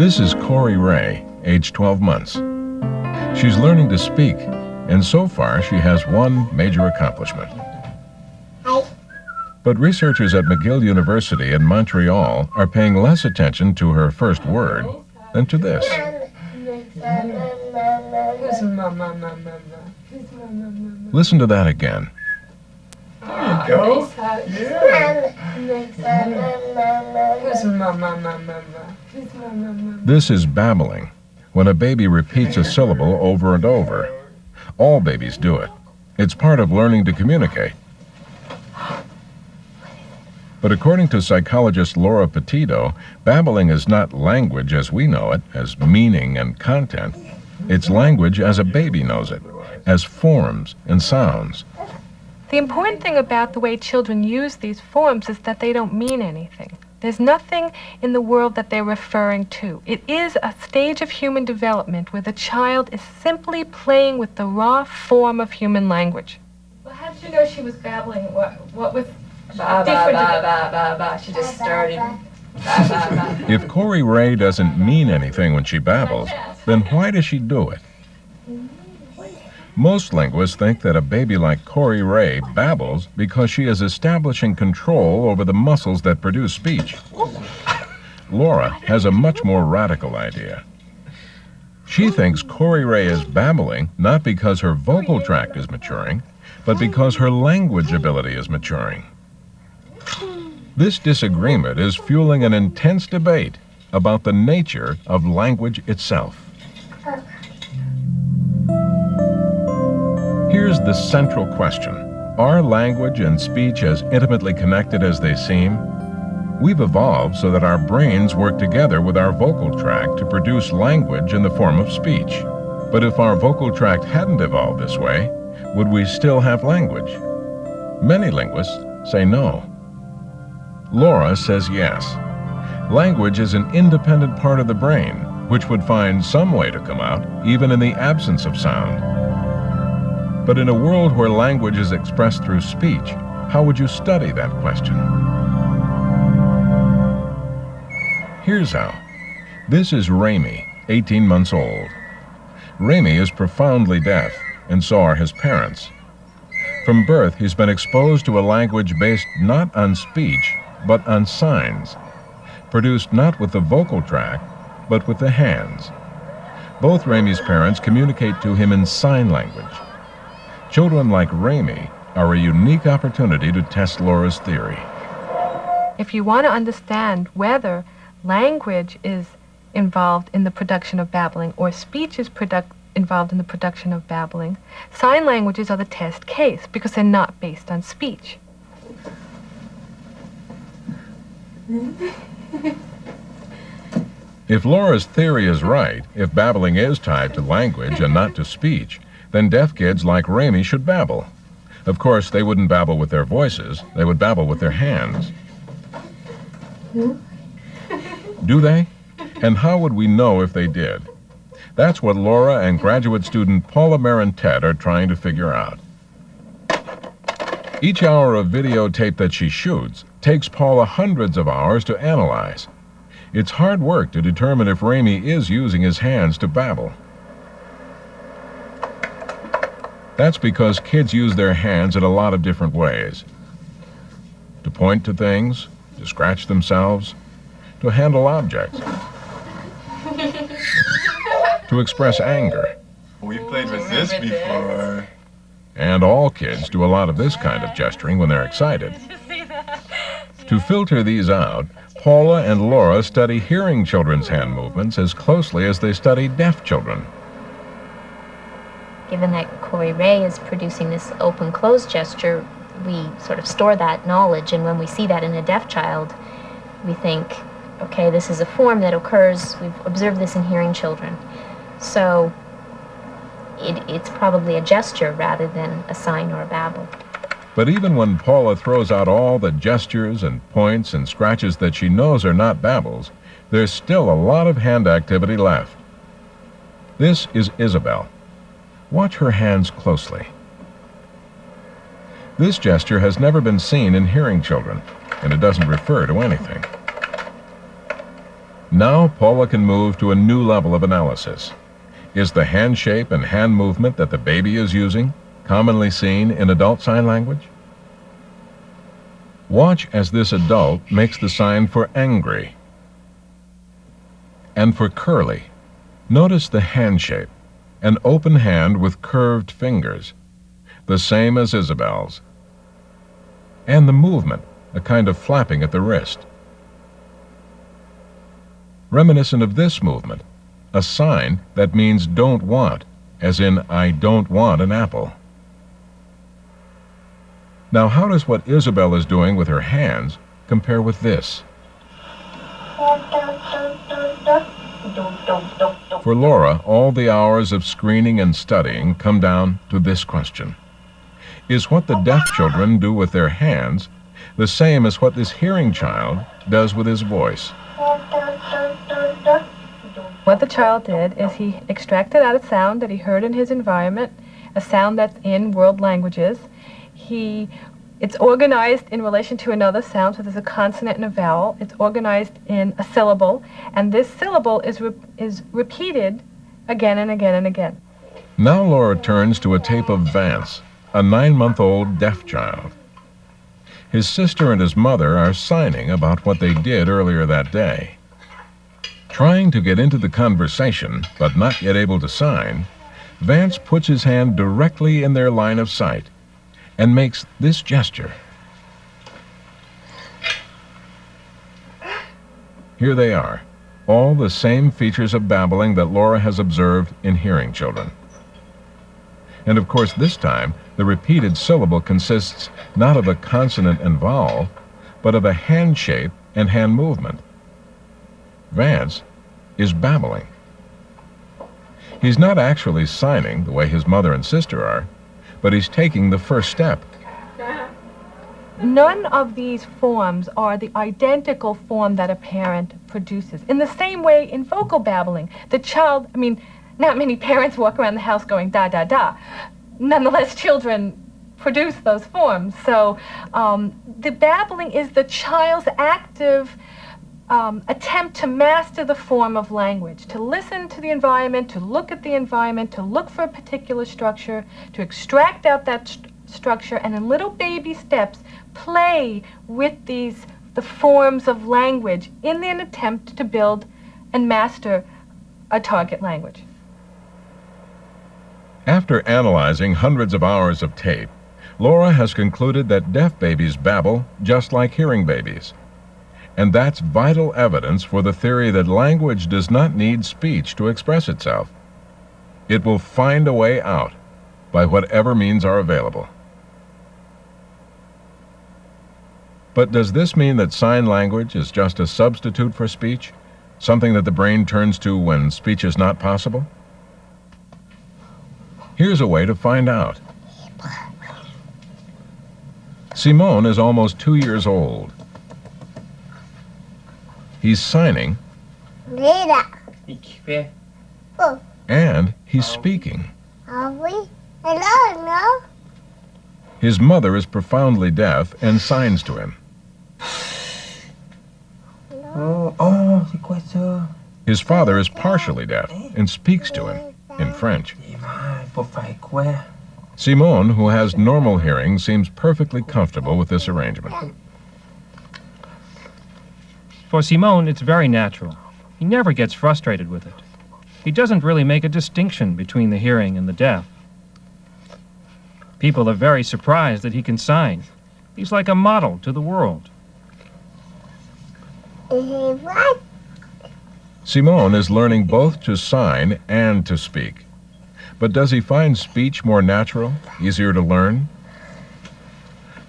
This is Corey Ray, age 12 months. She's learning to speak, and so far she has one major accomplishment. But researchers at McGill University in Montreal are paying less attention to her first word than to this. Listen to that again. There you go. This is babbling, when a baby repeats a syllable over and over. All babies do it. It's part of learning to communicate. But according to psychologist Laura Petito, babbling is not language as we know it, as meaning and content. It's language as a baby knows it, as forms and sounds. The important thing about the way children use these forms is that they don't mean anything. There's nothing in the world that they're referring to. It is a stage of human development where the child is simply playing with the raw form of human language. Well, how did you know she was babbling? What was ba, ba, ba, ba, ba, ba. She just started. Ba, ba, ba. If Corey Ray doesn't mean anything when she babbles, then why does she do it? Most linguists think that a baby like Corey Ray babbles because she is establishing control over the muscles that produce speech. Laura has a much more radical idea. She thinks Corey Ray is babbling not because her vocal tract is maturing, but because her language ability is maturing. This disagreement is fueling an intense debate about the nature of language itself. Here's the central question. Are language and speech as intimately connected as they seem? We've evolved so that our brains work together with our vocal tract to produce language in the form of speech. But if our vocal tract hadn't evolved this way, would we still have language? Many linguists say no. Laura says yes. Language is an independent part of the brain, which would find some way to come out, even in the absence of sound. But in a world where language is expressed through speech, how would you study that question? Here's how. This is Ramy, 18 months old. Ramy is profoundly deaf, and so are his parents. From birth, he's been exposed to a language based not on speech, but on signs, produced not with the vocal tract, but with the hands. Both Ramy's parents communicate to him in sign language. Children like Ramy are a unique opportunity to test Laura's theory. If you want to understand whether language is involved in the production of babbling or speech is involved in the production of babbling, sign languages are the test case because they're not based on speech. If Laura's theory is right, if babbling is tied to language and not to speech, then deaf kids like Ramy should babble. Of course, they wouldn't babble with their voices, they would babble with their hands. Do they? And how would we know if they did? That's what Laura and graduate student Paula Marentet are trying to figure out. Each hour of videotape that she shoots takes Paula hundreds of hours to analyze. It's hard work to determine if Ramy is using his hands to babble. That's because kids use their hands in a lot of different ways. To point to things, to scratch themselves, to handle objects, to express anger. We played with this before. And all kids do a lot of this kind of gesturing when they're excited. To filter these out, Paula and Laura study hearing children's hand movements as closely as they study deaf children. Given that Corey Ray is producing this open-close gesture, we sort of store that knowledge, and when we see that in a deaf child, we think, okay, this is a form that occurs, we've observed this in hearing children. So it's probably a gesture rather than a sign or a babble. But even when Paula throws out all the gestures and points and scratches that she knows are not babbles, there's still a lot of hand activity left. This is Isabel. Watch her hands closely. This gesture has never been seen in hearing children, and it doesn't refer to anything. Now Paula can move to a new level of analysis. Is the hand shape and hand movement that the baby is using commonly seen in adult sign language? Watch as this adult makes the sign for angry. And for curly, notice the hand shape, an open hand with curved fingers, the same as Isabel's. And the movement, a kind of flapping at the wrist. Reminiscent of this movement, a sign that means don't want, as in I don't want an apple. Now how does what Isabel is doing with her hands compare with this? For Laura, all the hours of screening and studying come down to this question. Is what the deaf children do with their hands the same as what this hearing child does with his voice? What the child did is he extracted out a sound that he heard in his environment, a sound that's in world languages. It's organized in relation to another sound, so there's a consonant and a vowel. It's organized in a syllable, and this syllable is repeated again and again and again. Now Laura turns to a tape of Vance, a 9-month-old deaf child. His sister and his mother are signing about what they did earlier that day. Trying to get into the conversation, but not yet able to sign, Vance puts his hand directly in their line of sight and makes this gesture. Here they are, all the same features of babbling that Laura has observed in hearing children. And of course this time, the repeated syllable consists not of a consonant and vowel, but of a hand shape and hand movement. Vance is babbling. He's not actually signing the way his mother and sister are, but he's taking the first step. None of these forms are the identical form that a parent produces. In the same way in vocal babbling, the child, not many parents walk around the house going da da da. Nonetheless, children produce those forms. So the babbling is the child's active attempt to master the form of language, to listen to the environment, to look at the environment, to look for a particular structure, to extract out that structure, and in little baby steps play with the forms of language in an attempt to build and master a target language. After analyzing hundreds of hours of tape, Laura has concluded that deaf babies babble just like hearing babies. And that's vital evidence for the theory that language does not need speech to express itself. It will find a way out by whatever means are available. But does this mean that sign language is just a substitute for speech, something that the brain turns to when speech is not possible? Here's a way to find out. Simone is almost 2 years old. He's signing, and he's speaking. His mother is profoundly deaf and signs to him. His father is partially deaf and speaks to him in French. Simone, who has normal hearing, seems perfectly comfortable with this arrangement. For Simone, it's very natural. He never gets frustrated with it. He doesn't really make a distinction between the hearing and the deaf. People are very surprised that he can sign. He's like a model to the world. Simone is learning both to sign and to speak. But does he find speech more natural, easier to learn?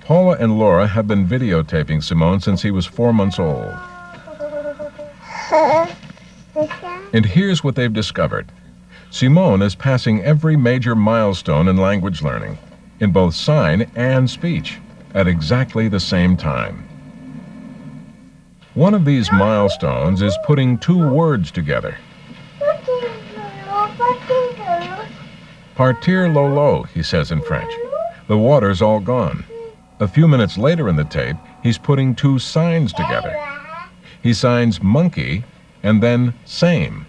Paula and Laura have been videotaping Simone since he was 4 months old. And here's what they've discovered. Simone is passing every major milestone in language learning, in both sign and speech, at exactly the same time. One of these milestones is putting 2 words together. Partir lolo, he says in French. The water's all gone. A few minutes later in the tape, he's putting 2 signs together. He signs monkey and then same,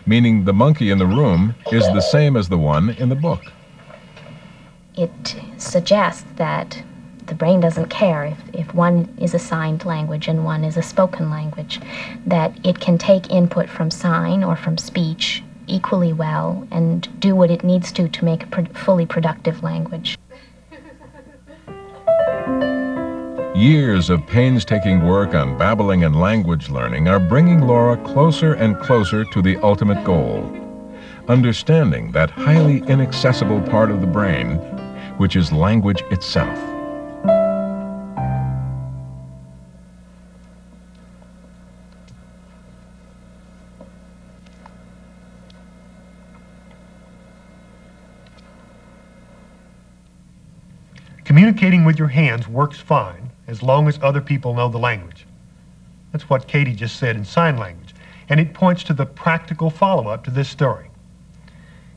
meaning the monkey in the room is the same as the one in the book. It suggests that the brain doesn't care if one is a signed language and one is a spoken language, that it can take input from sign or from speech equally well and do what it needs to make a fully productive language. Years of painstaking work on babbling and language learning are bringing Laura closer and closer to the ultimate goal, understanding that highly inaccessible part of the brain, which is language itself. Communicating with your hands works fine as long as other people know the language. That's what Katie just said in sign language, and it points to the practical follow-up to this story.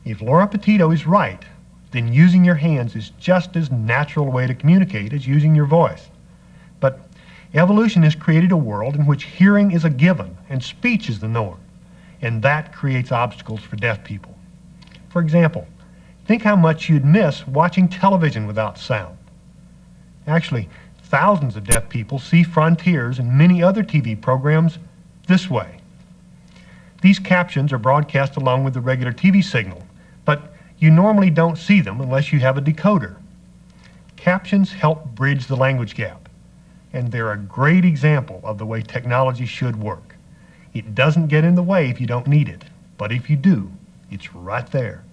If Laura Petito is right, then using your hands is just as natural a way to communicate as using your voice. But evolution has created a world in which hearing is a given and speech is the norm, and that creates obstacles for deaf people. For example, think how much you'd miss watching television without sound. Actually, thousands of deaf people see Frontiers and many other TV programs this way. These captions are broadcast along with the regular TV signal, but you normally don't see them unless you have a decoder. Captions help bridge the language gap, and they're a great example of the way technology should work. It doesn't get in the way if you don't need it, but if you do, it's right there.